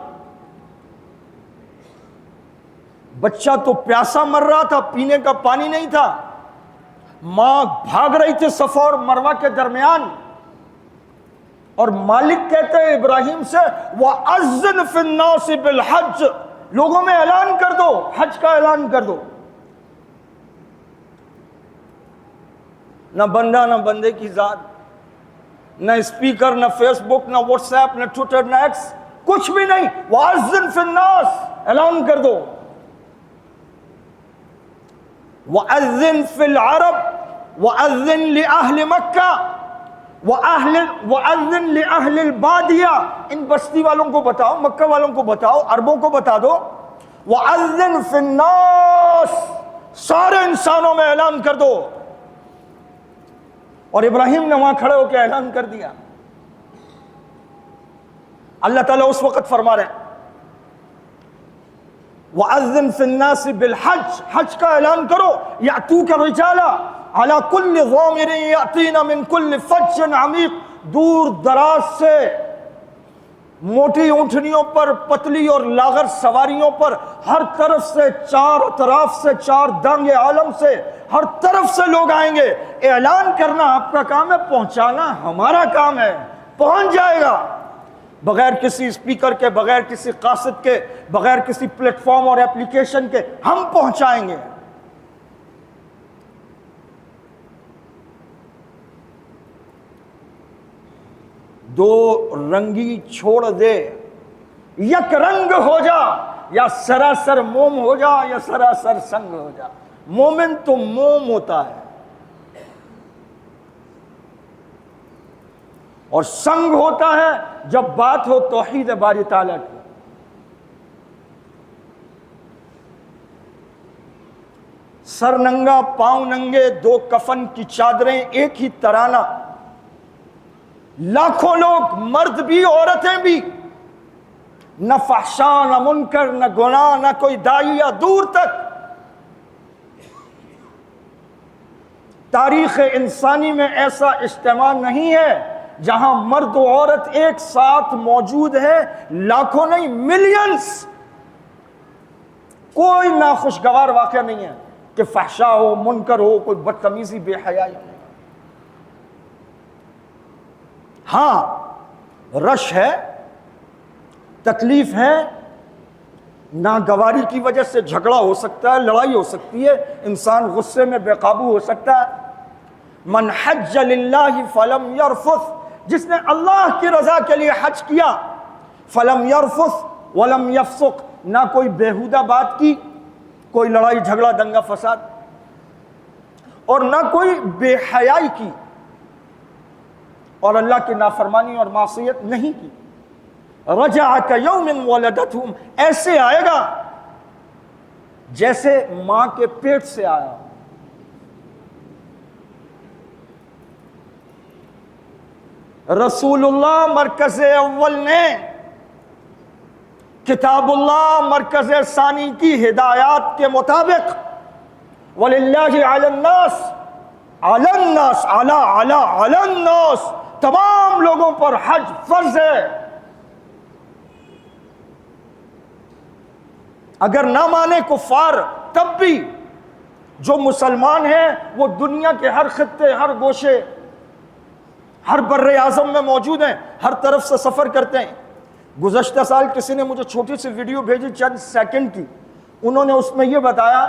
بچہ تو پیاسا مر رہا تھا، پینے کا پانی نہیں تھا، ماں بھاگ رہی تھی صفا اور مروہ کے درمیان، اور مالک کہتے ہیں ابراہیم سے وَأَذِّنْ فِي النَّاسِ بِالْحَجِّ، لوگوں میں اعلان کر دو، حج کا اعلان کر دو. نہ بندہ نہ بندے کی ذات، نہ اسپیکر، نہ فیس بک، نہ واٹس ایپ، نہ ٹویٹر، نہ ایکس، کچھ بھی نہیں. وَأَذِّن فِي النَّاسِ، اعلان کر دو. وَأَذِّن فِي الْعَرَبِ وَأَذِّن لِأَهْلِ مَكَّةِ وَأَذِّن لِأَهْلِ الْبَادِيَةِ، ان بستی والوں کو بتاؤ، مکہ والوں کو بتاؤ، عربوں کو بتا دو. وَأَذِّن فِي النَّاسِ، سارے انسانوں میں اعلان کر دو. اور ابراہیم نے وہاں کھڑے ہو کے اعلان کر دیا. اللہ تعالیٰ اس وقت فرما رہے ہیں وَأَذِّن فِي النَّاسِ بِالْحَجِّ، حج کا اعلان کرو. يَأْتُوكَ رِجَالًا عَلَى كُلِّ ضَامِرٍ يَأْتِينَ مِنْ كُلِّ فَجٍّ عَمِيقٍ، دور دراز سے موٹی اونٹنیوں پر، پتلی اور لاغر سواریوں پر، ہر طرف سے، چار اطراف سے، چار دانگ عالم سے، ہر طرف سے لوگ آئیں گے. اعلان کرنا آپ کا کام ہے، پہنچانا ہمارا کام ہے. پہنچ جائے گا بغیر کسی اسپیکر کے، بغیر کسی قاصد کے، بغیر کسی پلیٹ فارم اور اپلیکیشن کے، ہم پہنچائیں گے. دو رنگی چھوڑ دے، یک رنگ ہو جا، یا سراسر موم ہو جا یا سراسر سنگ ہو جا. مومن تو موم ہوتا ہے اور سنگ ہوتا ہے جب بات ہو توحید باری تعالیٰ کی. سر ننگا پاؤں ننگے، دو کفن کی چادریں، ایک ہی ترانہ، لاکھوں لوگ، مرد بھی عورتیں بھی، نہ فحشاء نہ منکر نہ گناہ، نہ کوئی داعیہ دور تک. تاریخ انسانی میں ایسا اجتماع نہیں ہے جہاں مرد و عورت ایک ساتھ موجود ہے، لاکھوں نہیں، ملینز. کوئی ناخوشگوار واقعہ نہیں ہے کہ فحشاء ہو، منکر ہو، کوئی بدتمیزی، بے حیائی ہو. ہاں رش ہے، تکلیف ہے، ناگواری کی وجہ سے جھگڑا ہو سکتا ہے، لڑائی ہو سکتی ہے، انسان غصے میں بے قابو ہو سکتا ہے. من حج للہ فلم یرفث، جس نے اللہ کی رضا کے لیے حج کیا، فلم یرفث ولم یفسق، نہ کوئی بیہودہ بات کی، کوئی لڑائی جھگڑا دنگا فساد، اور نہ کوئی بے حیائی کی، اور اللہ کی نافرمانی اور معصیت نہیں کی. رجع کیوم ولدتہ، ایسے آئے گا جیسے ماں کے پیٹ سے آیا. رسول اللہ مرکز اول نے کتاب اللہ مرکز ثانی کی ہدایات کے مطابق وَلِلَّهِ عَلَى النَّاسِ، تمام لوگوں پر حج فرض ہے. اگر نہ مانے کفار تب بھی جو مسلمان ہیں وہ دنیا کے ہر خطے، ہر گوشے، ہر بر اعظم میں موجود ہیں، ہر طرف سے سفر کرتے ہیں. گزشتہ سال کسی نے مجھے چھوٹی سی ویڈیو بھیجی چند سیکنڈ کی، انہوں نے اس میں یہ بتایا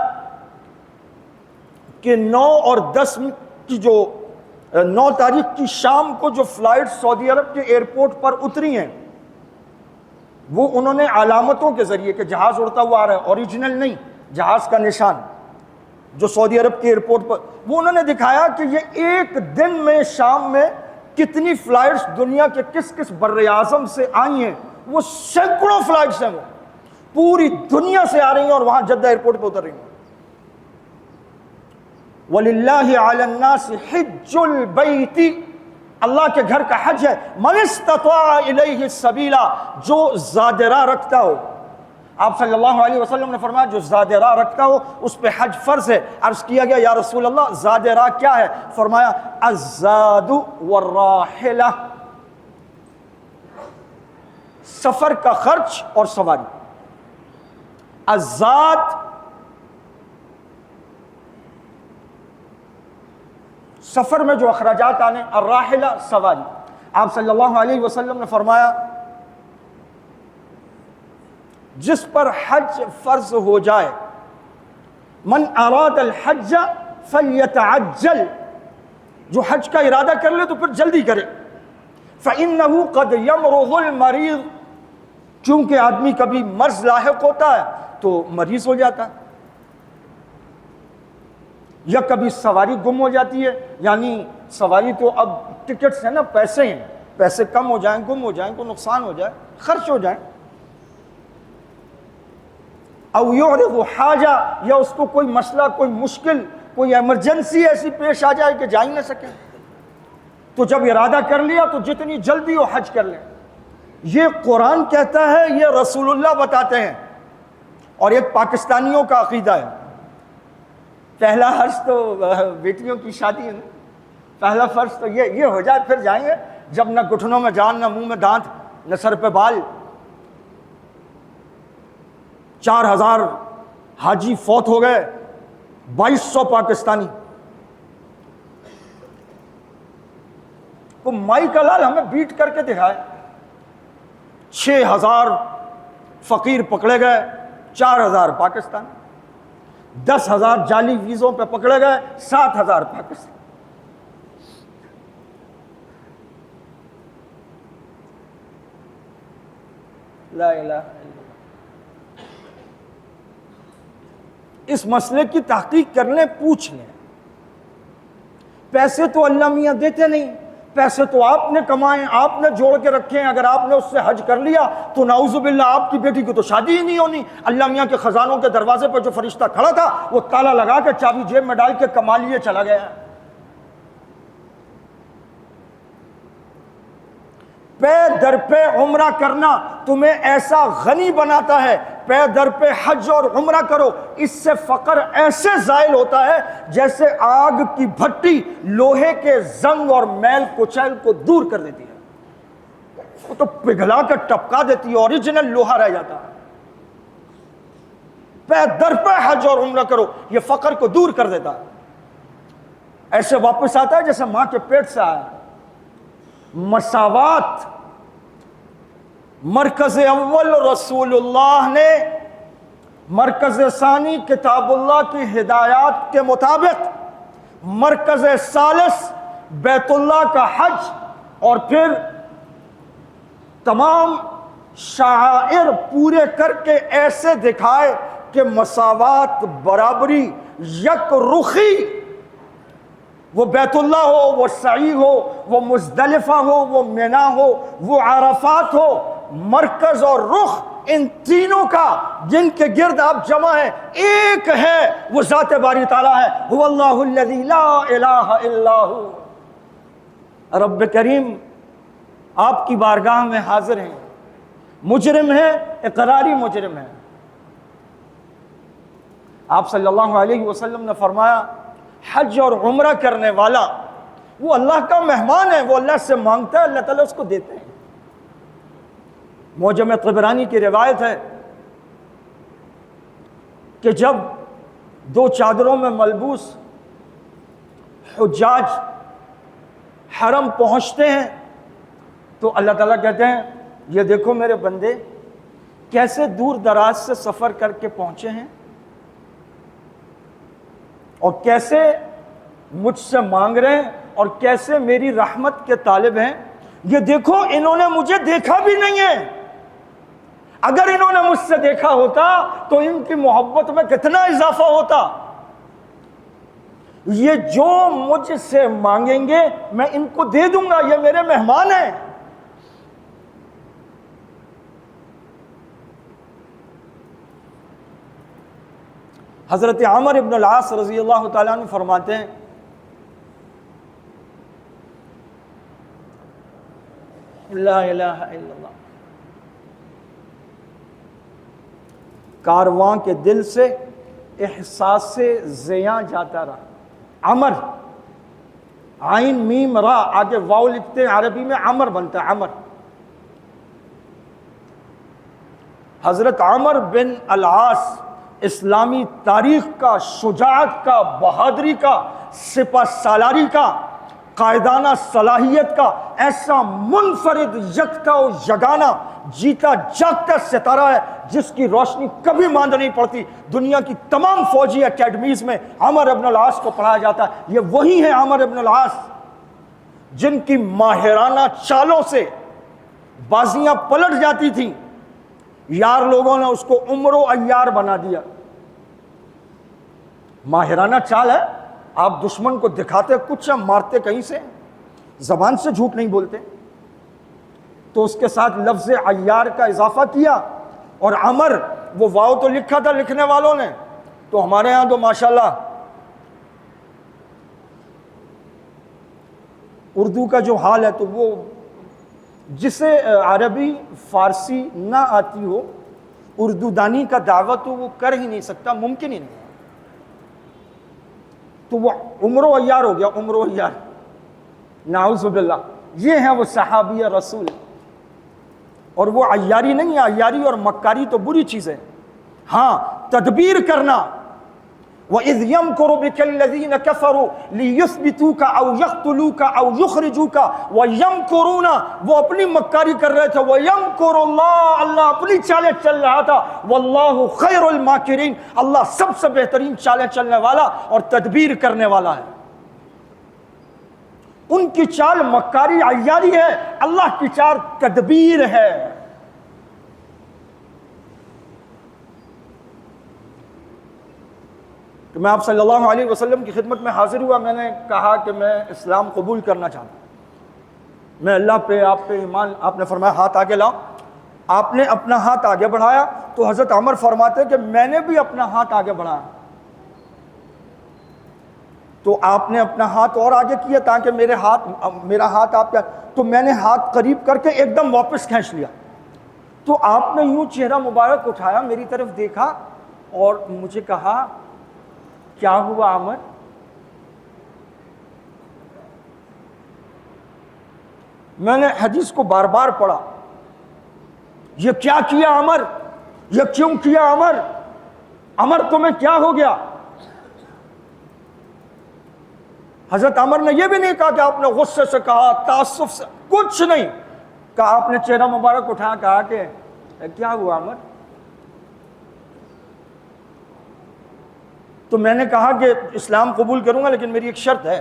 کہ 9 اور 10 کی جو 9 تاریخ کی شام کو جو فلائٹ سعودی عرب کے ایئرپورٹ پر اتری ہیں، وہ انہوں نے علامتوں کے ذریعے کہ جہاز اڑتا ہوا آ رہا ہے، اوریجنل نہیں، جہاز کا نشان جو سعودی عرب کے ایئرپورٹ پر، وہ انہوں نے دکھایا کہ یہ ایک دن میں شام میں کتنی فلائٹس دنیا کے کس کس بر اعظم سے آئی ہیں. وہ سینکڑوں فلائٹس ہیں، وہ پوری دنیا سے آ رہی ہیں اور وہاں جدہ ایئرپورٹ پہ اتر رہی ہیں. وَلِلَّهِ عَلَى النَّاسِ حِجُّ الْبَيْتِ، اللہ کے گھر کا حج ہے. مَنِ اسْتَطَاعَ إِلَيْهِ السَّبِيلَ، جو زادرہ رکھتا ہو. آپ صلی اللہ علیہ وسلم نے فرمایا جو زادرہ رکھتا ہو اس پہ حج فرض ہے. عرض کیا گیا یا رسول اللہ زادرہ کیا ہے؟ فرمایا الزاد والراحلہ، سفر کا خرچ اور سواری. الزاد سفر میں جو اخراجات آنے، الراحلہ سواری. آپ صلی اللہ علیہ وسلم نے فرمایا جس پر حج فرض ہو جائے، من اراد الحج فلیتعجل، جو حج کا ارادہ کر لے تو پھر جلدی کرے، فإنہ قد یمرض المریض، چونکہ آدمی کبھی مرض لاحق ہوتا ہے تو مریض ہو جاتا ہے، یا کبھی سواری گم ہو جاتی ہے، یعنی سواری تو اب ٹکٹس ہیں نا، پیسے ہیں، پیسے کم ہو جائیں، گم ہو جائیں، کوئی نقصان ہو جائے، خرچ ہو جائیں، او یعرض حاجہ، یا اس کو کوئی مسئلہ، کوئی مشکل، کوئی ایمرجنسی ایسی پیش آ جائے کہ جا ہی نہ سکے، تو جب ارادہ کر لیا تو جتنی جلدی ہو حج کر لیں۔ یہ قرآن کہتا ہے، یہ رسول اللہ بتاتے ہیں، اور ایک پاکستانیوں کا عقیدہ ہے۔ پہلا حج تو بیٹیوں کی شادی ہے نا، پہلا فرض تو یہ ہو جائے پھر جائیں گے، جب نہ گھٹنوں میں جان، نہ منہ میں دانت، نہ سر پہ بال۔ 4000 حاجی فوت ہو گئے، 2200 پاکستانی۔ وہ مائیکل لال ہمیں بیٹ کر کے دکھائے، 6000 فقیر پکڑے گئے، 4000 پاکستان، 10,000 جعلی ویزوں پہ پکڑے گئے، 7,000 پاکستان۔ لا الہ الا اللہ۔ اس مسئلے کی تحقیق کر لیں، پوچھ لیں۔ پیسے تو اللہ میاں دیتے نہیں، پیسے تو آپ نے کمائے، آپ نے جوڑ کے رکھے ہیں، اگر آپ نے اس سے حج کر لیا تو نعوذ باللہ آپ کی بیٹی کی تو شادی ہی نہیں ہونی۔ اللہ میاں کے خزانوں کے دروازے پر جو فرشتہ کھڑا تھا وہ تالا لگا کے چابی جیب میں ڈال کے کما لیے چلا گیا۔ پے در پہ عمرہ کرنا تمہیں ایسا غنی بناتا ہے، پے در پہ حج اور عمرہ کرو، اس سے فقر ایسے زائل ہوتا ہے جیسے آگ کی بھٹی لوہے کے زنگ اور میل کچیل کو دور کر دیتی ہے، وہ تو پگھلا کر ٹپکا دیتی ہے، اوریجنل لوہا رہ جاتا ہے۔ پے در پہ حج اور عمرہ کرو، یہ فقر کو دور کر دیتا ہے، ایسے واپس آتا ہے جیسے ماں کے پیٹ سے آیا۔ مساوات مرکز اول رسول اللہ نے، مرکز ثانی کتاب اللہ کی ہدایات کے مطابق، مرکز ثالث بیت اللہ کا حج، اور پھر تمام شعائر پورے کر کے ایسے دکھائے کہ مساوات، برابری، یک رخی، وہ بیت اللہ ہو، وہ سعی ہو، وہ مزدلفہ ہو، وہ منا ہو، وہ عرفات ہو، مرکز اور رخ ان تینوں کا جن کے گرد آپ جمع ہیں ایک ہے، وہ ذات باری تعالیٰ ہے۔ هو اللہ الذی لا الہ الا ہو۔ رب کریم آپ کی بارگاہ میں حاضر ہیں، مجرم ہے، اقراری مجرم ہے۔ آپ صلی اللہ علیہ وسلم نے فرمایا حج اور عمرہ کرنے والا وہ اللہ کا مہمان ہے، وہ اللہ سے مانگتا ہے، اللہ تعالیٰ اس کو دیتے ہیں۔ معجم طبرانی کی روایت ہے کہ جب 2 چادروں میں ملبوس حجاج حرم پہنچتے ہیں تو اللہ تعالیٰ کہتے ہیں یہ دیکھو میرے بندے کیسے دور دراز سے سفر کر کے پہنچے ہیں اور کیسے مجھ سے مانگ رہے ہیں اور کیسے میری رحمت کے طالب ہیں۔ یہ دیکھو انہوں نے مجھے دیکھا بھی نہیں ہے، اگر انہوں نے مجھ سے دیکھا ہوتا تو ان کی محبت میں کتنا اضافہ ہوتا۔ یہ جو مجھ سے مانگیں گے میں ان کو دے دوں گا، یہ میرے مہمان ہیں۔ حضرت عمر ابن العاص رضی اللہ تعالیٰ عنہ فرماتے ہیں لا الہ الا اللہ، کارواں کے دل سے احساس سے زیاں جاتا رہا۔ عمر، عین میم را، آگے واو لکھتے ہیں، عربی میں عمر بنتا ہے، عمر۔ حضرت عمر بن العاص اسلامی تاریخ کا، شجاعت کا، بہادری کا، سپہ سالاری کا قائدانہ صلاحیت کا ایسا منفرد یکتا و یگانہ جیتا جاگتا ستارہ ہے جس کی روشنی کبھی ماند نہیں پڑتی۔ دنیا کی تمام فوجی اکیڈمیز میں عمر ابن العاص کو پڑھایا جاتا ہے۔ یہ وہی ہے عمر ابن العاص جن کی ماہرانہ چالوں سے بازیاں پلٹ جاتی تھیں، یار لوگوں نے اس کو عمر و عیار بنا دیا۔ ماہرانہ چال ہے، آپ دشمن کو دکھاتے کچھ ہیں، مارتے کہیں سے، زبان سے جھوٹ نہیں بولتے، تو اس کے ساتھ لفظ عیار کا اضافہ کیا۔ اور عمر، وہ واو تو لکھا تھا لکھنے والوں نے، تو ہمارے ہاں تو ماشاءاللہ اردو کا جو حال ہے، تو وہ جسے عربی فارسی نہ آتی ہو، اردو دانی کا دعوت تو وہ کر ہی نہیں سکتا، ممکن ہی نہیں، تو وہ عمر و عیار ہو گیا، عمر و عیار، نعوذ باللہ۔ یہ ہیں وہ صحابی رسول، اور وہ عیاری نہیں ہے، عیاری اور مکاری تو بری چیز ہے، ہاں تدبیر کرنا۔ وَإِذْ يَمْكُرُ بِكَ الَّذِينَ كَفَرُوا لِيُثْبِتُوكَ أَوْ يَقْتُلُوكَ أَوْ يُخْرِجُوكَ وَيَمْكُرُونَ، وہ اپنی مکاری کر رہے تھے، وَيَمْكُرُ اللَّهُ، اللہ اپنی چالیں چل رہا تھا، وَاللَّهُ خَيْرُ الْمَاكِرِينَ، اللہ سب سے بہترین چالیں چلنے والا اور تدبیر کرنے والا ہے۔ ان کی چال مکاری عیاری ہے، اللہ کی چال تدبیر ہے۔ تو میں آپ صلی اللہ علیہ وسلم کی خدمت میں حاضر ہوا، میں نے کہا کہ میں اسلام قبول کرنا چاہتا ہوں، میں اللہ پہ، آپ پہ ایمان۔ آپ نے فرمایا ہاتھ آگے لاؤ، آپ نے اپنا ہاتھ آگے بڑھایا، تو حضرت عمر فرماتے کہ میں نے بھی اپنا ہاتھ آگے بڑھایا، تو آپ نے اپنا ہاتھ اور آگے کیا تاکہ میرا ہاتھ آپ کا، تو میں نے ہاتھ قریب کر کے ایک دم واپس کھینچ لیا، تو آپ نے یوں چہرہ مبارک اٹھایا، میری طرف دیکھا اور مجھے کہا کیا ہوا عمر؟ میں نے حدیث کو بار بار پڑھا، یہ کیا کیا عمر، یہ کیوں کیا عمر، عمر تمہیں کیا ہو گیا؟ حضرت عمر نے یہ بھی نہیں کہا کہ آپ نے غصے سے کہا، تعصب سے، کچھ نہیں کہا، آپ نے چہرہ مبارک اٹھا کہا کہ کیا ہوا عمر؟ تو میں نے کہا کہ اسلام قبول کروں گا لیکن میری ایک شرط ہے۔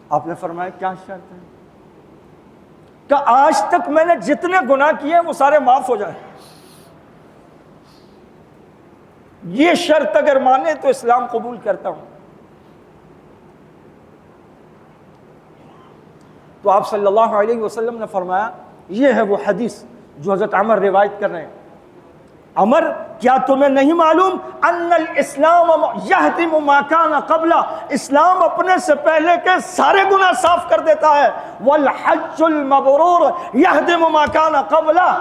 آپ نے فرمایا کیا شرط ہے؟ کہ آج تک میں نے جتنے گناہ کیے وہ سارے معاف ہو جائیں، یہ شرط اگر مانے تو اسلام قبول کرتا ہوں۔ تو آپ صلی اللہ علیہ وسلم نے فرمایا، یہ ہے وہ حدیث جو حضرت عمر روایت کر رہے ہیں۔ عمر، کیا تمہیں نہیں معلوم ان الاسلام یہدم ما کان قبلہ، اسلام اپنے سے پہلے کے سارے گناہ صاف کر دیتا ہے، والحج المبرور یہدم ما کان قبلہ،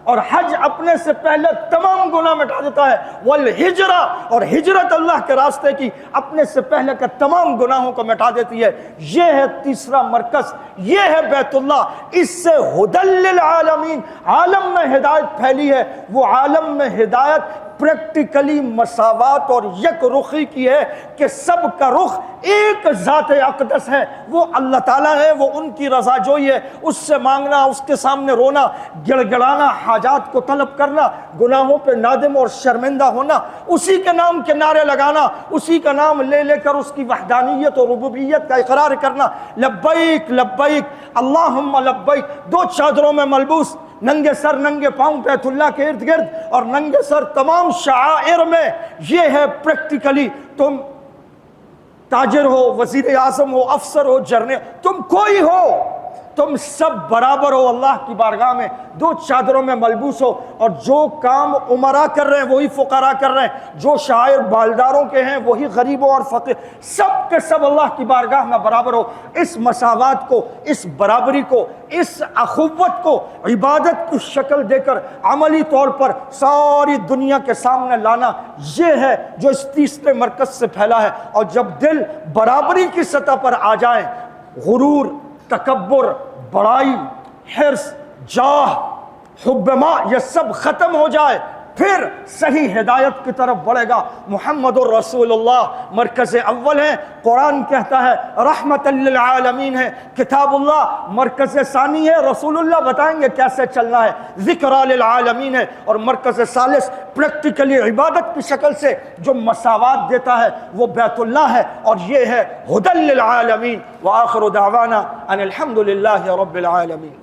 اور حج اپنے سے پہلے تمام گناہ مٹا دیتا ہے، والہجرہ، اور ہجرت اللہ کے راستے کی اپنے سے پہلے کے تمام گناہوں کو مٹا دیتی ہے۔ یہ ہے تیسرا مرکز، یہ ہے بیت اللہ، اس سے ہدی للعالمین، عالم میں ہدایت پھیلی ہے۔ وہ عالم میں ہدایت پریکٹیکلی مساوات اور یک رخی کی ہے کہ سب کا رخ ایک ذات اقدس ہے، وہ اللہ تعالیٰ ہے، وہ ان کی رضا جوئی ہے، اس سے مانگنا، اس کے سامنے رونا، گڑ گڑانا، حاجات کو طلب کرنا، گناہوں پہ نادم اور شرمندہ ہونا، اسی کے نام کے نعرے لگانا، اسی کا نام لے لے کر اس کی وحدانیت اور ربوبیت کا اقرار کرنا، لبیک لبیک اللہم لبیک، دو چادروں میں ملبوس، ننگے سر ننگے پاؤں بیت اللہ کے ارد گرد، اور ننگے سر تمام شعائر میں۔ یہ ہے پریکٹیکلی، تم تاجر ہو، وزیر اعظم ہو، افسر ہو، جرنیل، تم کوئی ہو، تم سب برابر ہو اللہ کی بارگاہ میں، دو چادروں میں ملبوس ہو، اور جو کام عمرا کر رہے ہیں وہی فقراء کر رہے ہیں، جو شاعر بالداروں کے ہیں وہی غریبوں اور فقیر، سب کے سب اللہ کی بارگاہ میں برابر ہو۔ اس مساوات کو، اس برابری کو، اس اخوت کو عبادت کی شکل دے کر عملی طور پر ساری دنیا کے سامنے لانا، یہ ہے جو اس تیسرے مرکز سے پھیلا ہے۔ اور جب دل برابری کی سطح پر آ جائیں، غرور، تکبر، بڑائی، حرص، جاہ، حب ماں، یہ سب ختم ہو جائے، پھر صحیح ہدایت کی طرف بڑھے گا۔ محمد الرسول اللہ مرکز اول ہے، قرآن کہتا ہے رحمت للعالمین ہے، کتاب اللہ مرکز ثانی ہے، رسول اللہ بتائیں گے کیسے چلنا ہے، ذکر للعالمین ہے، اور مرکز ثالث پریکٹیکلی عبادت کی شکل سے جو مساوات دیتا ہے وہ بیت اللہ ہے، اور یہ ہے ہدی للعالمین۔ وآخر دعوانا ان الحمد للہ رب العالمین۔